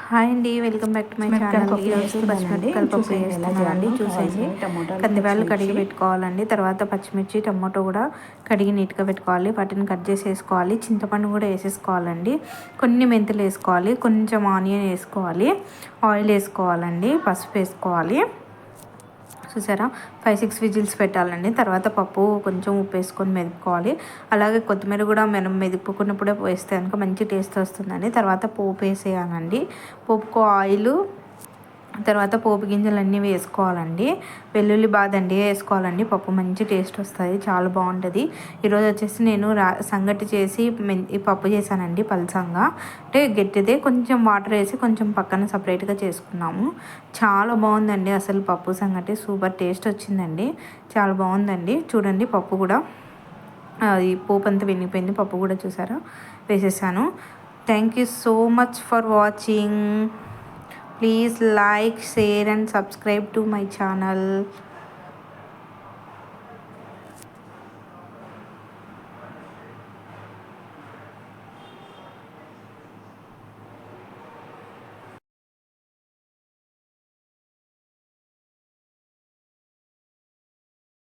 Hi అండి, welcome back to my channel. ఈరోజు పచ్చిమిరపకాయల పప్పు చేస్తున్నానండి. చూసేయండి. కందిబ్యాళ్ళు కడిగి పెట్టుకోవాలండి. తర్వాత పచ్చిమిర్చి, టమాటో కూడా కడిగి నీట్గా పెట్టుకోవాలి. వాటిని కట్ చేసి వేసుకోవాలి. చింతపండు కూడా వేసేసుకోవాలండి. కొన్ని మెంతులు వేసుకోవాలి, కొంచెం ఆనియన్ వేసుకోవాలి, ఆయిల్ వేసుకోవాలండి, పసుపు వేసుకోవాలి. చూసారా, 5-6 విజిల్స్ పెట్టాలండి. తర్వాత పప్పు కొంచెం ఉప్పు వేసుకొని మెదుపుకోవాలి. అలాగే కొత్తిమీర కూడా మనం మెదుపుకున్నప్పుడే వేస్తే కనుక మంచి టేస్ట్ వస్తుందండి. తర్వాత పోపు వేసేయాలండి. పోపుకు ఆయిల్, తర్వాత పోపు గింజలన్నీ వేసుకోవాలండి. వెల్లుల్లి బాగా దండిగా వేసుకోవాలండి. పప్పు మంచి టేస్ట్ వస్తుంది, చాలా బాగుంటుంది. ఈరోజు వచ్చేసి నేను సంగటి చేసి ఈ పప్పు చేశానండి. పలసంగా అంటే గట్టిదే, కొంచెం వాటర్ వేసి కొంచెం పక్కన సపరేట్గా చేసుకున్నాము. చాలా బాగుందండి. అసలు పప్పు సంగటి సూపర్ టేస్ట్ వచ్చిందండి. చాలా బాగుందండి. చూడండి, పప్పు కూడా ఈ పోపు అంతా వెనిగిపోయింది. పప్పు కూడా చూసారా, వేసేసాను. Thank you so much for watching. Please like, share and subscribe to my channel.